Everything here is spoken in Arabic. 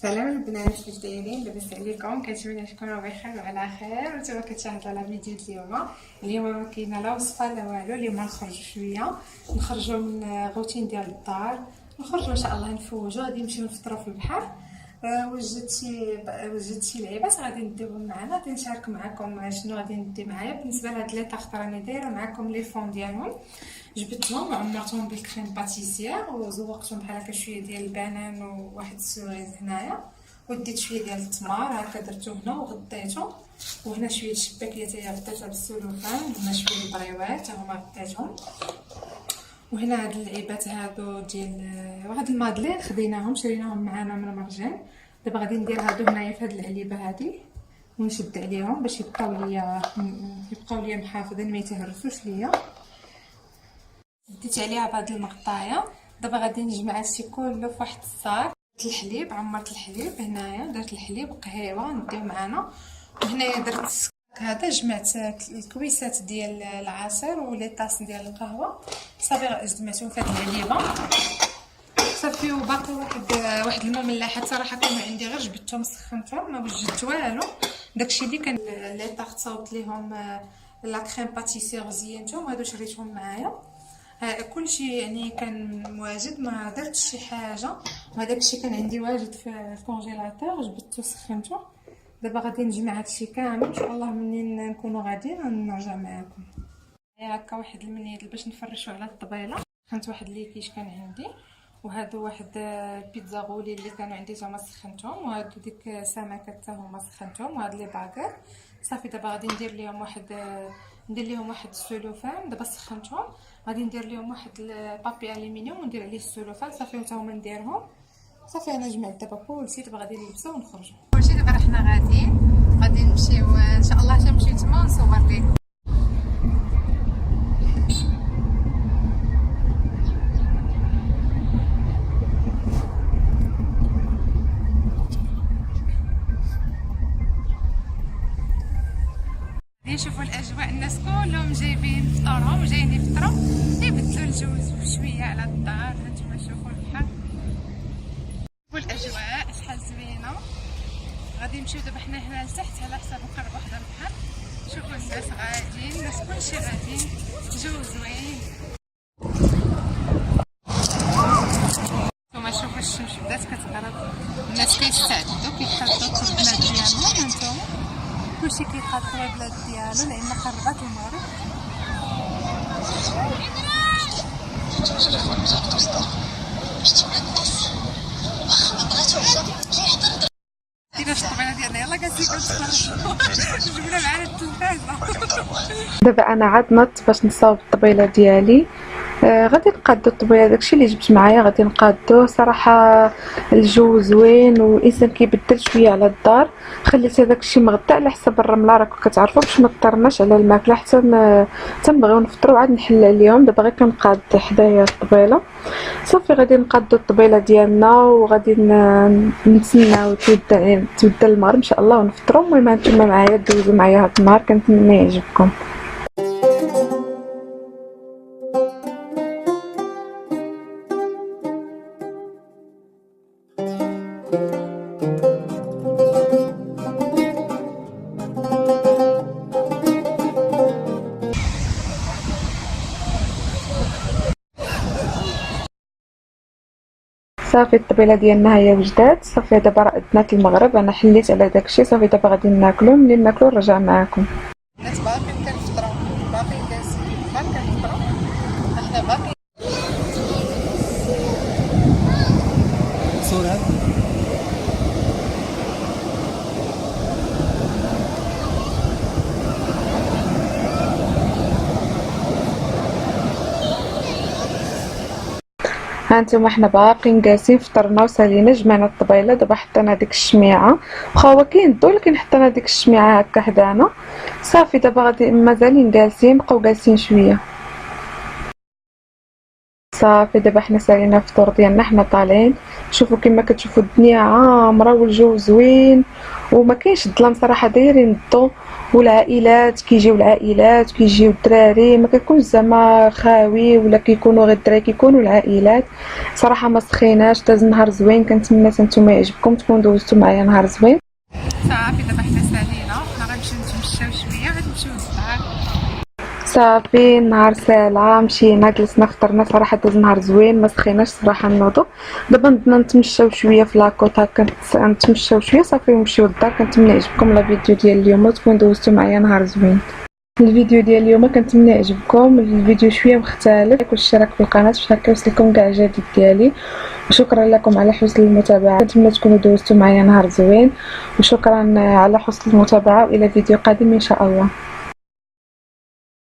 سلام البنات، كيفاش دايرين؟ لاباس عليكم؟ كنتمنى تكونوا بخير وعلى خير. وانتما كتشاهدوا على فيديو اليوم ما كاينه لا وصفه لا والو. اليوم نخرجوا شويه، نخرجوا من روتين ديال الدار، نخرجوا ان شاء الله نفوجوا. غادي نمشيو نفطروا في البحر. وجدت شي لعيبات غادي نديهم معنا، غادي نشارك معكم شنو غادي ندي معايا. بالنسبه لهاد لي طاغط راني دايره معكم لي فون ديالهم، جبدتهم وعمرتهم بالكريم باتيسير وزوقتهم بحال هكا شويه ديال البنان وواحد السوغيز هنايا، وديت شويه ديال التمر هكا درتو هنا وغطيته، وهنا شويه الشباكيه تاهي غطيتها بالسلوفان، هنا شويه البريوات هما غطيتهم، وهنا هاد اللعيبات هادو ديال واحد المادلين خديناهم شريناهم معانا من مرجان. دابا غادي ندير هادو هنايا في هاد العليبه هادي ونشد عليهم باش يبقاو ليا محافظين ما يتهرسوش ليا. ديت عليها بهاد المقطايه. دابا غادي نجمع هادشي كله في واحد الصاك. الحليب، عمرت الحليب هنايا، درت الحليب قهيوه نديو معانا، وهنايا درت هذا جمعت الكويسات ديال العصير ولي طاس ديال القهوه، صافي جمعتهم في هاد العليبه صافي. وباقي واحد المملحات صراحه كانوا عندي غير جبدتهم سخنتهم ما وجدت والو. داكشي اللي كان لي طاغط صاوبت ليهم لا كريم باتيسير زينتهم، هادو شريتهم معايا. كلشي يعني كان مواجد، ما درتش شي حاجه، وهداك الشيء كان عندي واجد في الكونجيلاتور، جبدته سخنته. دابا غادي نجمع هادشي كامل ان شاء الله، منين نكونوا غاديين نرجع معاكم. هكا واحد المنيد باش نفرشوا على الطبيله. سخنت واحد ليكيش كان عندي، وهادو واحد بيتزا غولي اللي كانوا عندي هما سخنتهم، وهادو ديك سمكه حتى هما سخنتهم، وهاد لي باغير صافي. دابا غادي ندير لهم واحد السلوفان. دابا سخنتهم، غادي ندير لهم واحد البابي الومنيوم وندير عليه السلوفان صافي، حتى هما نديرهم صافي. انا جمعت دابا كلشي، دابا غادي نلبسو ونخرجوا كلشي. دابا حنا غادي نمشيو ان شاء الله، حتى نمشيو تما نصور لكم. نشوفوا الاجواء، الناس كلهم جايبين فطورهم وجايين يفطروا، يبدلوا الجو شويه على الدار. هانتوما شوفوا البحر والاجواء شحال زوينه. غادي نمشيو دابا حنا هنا لتحت على حساب نقربوا حدا البحر. شوفوا الناس غاديين، الناس كلشي غاديين، جو زوين. نتوما شوفوا الشمس بدات كتغرب، الناس كيستعدوا كيحضروا الطبلات ديالهم. هانتوما كلشي كيقادر البلاد ديالو لان قربت المغرب. دابا انا عاد نط باش نصاوب الطبيله ديالي. غادي نقادو الطبيله، داكشي اللي جبت معايا غادي نقادوه. صراحه الجو زوين والانسان كيبدل شويه على الدار. خليت هذاك الشيء مغطى على حساب الرمله، راكم كتعرفوا، باش ما طرناش على الماكله حتى نبغيو نفطروا عاد نحل عليهم. دابا غير كنقاد حدايا الطبيله صافي. غادي نقادو الطبيله ديالنا وغادي نتسناو تبدا المغرب ان شاء الله ونفطروا. المهم نتوما معايا دوزوا معايا هاد النهار، كنتمنى يعجبكم. صافي الطبيله ديالنا هي وجدات صافي. دابا راه أذنات المغرب، انا حليت على داكشي صافي. دابا غادي ناكلو، منين ناكلو نرجع معاكم. الناس باقيين كنفطروا، باقيين جالسين في البحر كنفطروا، حنا باقيين. صورة هانتوما حنا باقيين جالسين، فطرنا وسالينا، جمعنا الطبيله. دابا حطينا ديك الشميعه، واخا هو كاين الضو ولكن حطينا ديك الشميعه هكا حدانا صافي. دابا غادي مازالين جالسين، بقاو جالسين شويه صافي. دابا حنا سالينا الفطور ديالنا، حنا طالعين. شوفوا كما كتشوفوا الدنيا عامره والجو زوين وما كاينش الظلام صراحه، دايرين الضو والعائلات كيجيو العائلات كيجيو الدراري، ما كيكونش زعما خاوي ولا كيكونوا غير الدراري، كيكونوا العائلات. صراحه ما سخيناش، داز نهار زوين. كنتمنى نتوما يعجبكم، تكونوا دوزتوا معايا نهار زوين. صافي دابا حنا سالينا، حنا غنمشيو نتمشاو شويه، غنمشيو للدار. صافي النهار سالعه، مشينا جلسنا فطرنا. صراحه داز نهار زوين، ما سخيناش صراحه نوضو. دابا بدنا نتمشاو شويه في لاكوط، هكا نتمشاو شويه صافي ونمشيو للدار. كنتمنى يعجبكم لا فيديو ديال اليوم وتكونوا دوزتوا معايا نهار زوين. الفيديو ديال اليوم كنتمنى يعجبكم. الفيديو شويه مختلف، والاشتراك في القناه باش هكا يوصلكم كاع جديد ديالي. وشكرا لكم على حسن المتابعه، كنتمنى تكونوا دوزتوا معايا نهار زوين. وشكرا على حسن المتابعه، والى فيديو قادم ان شاء الله.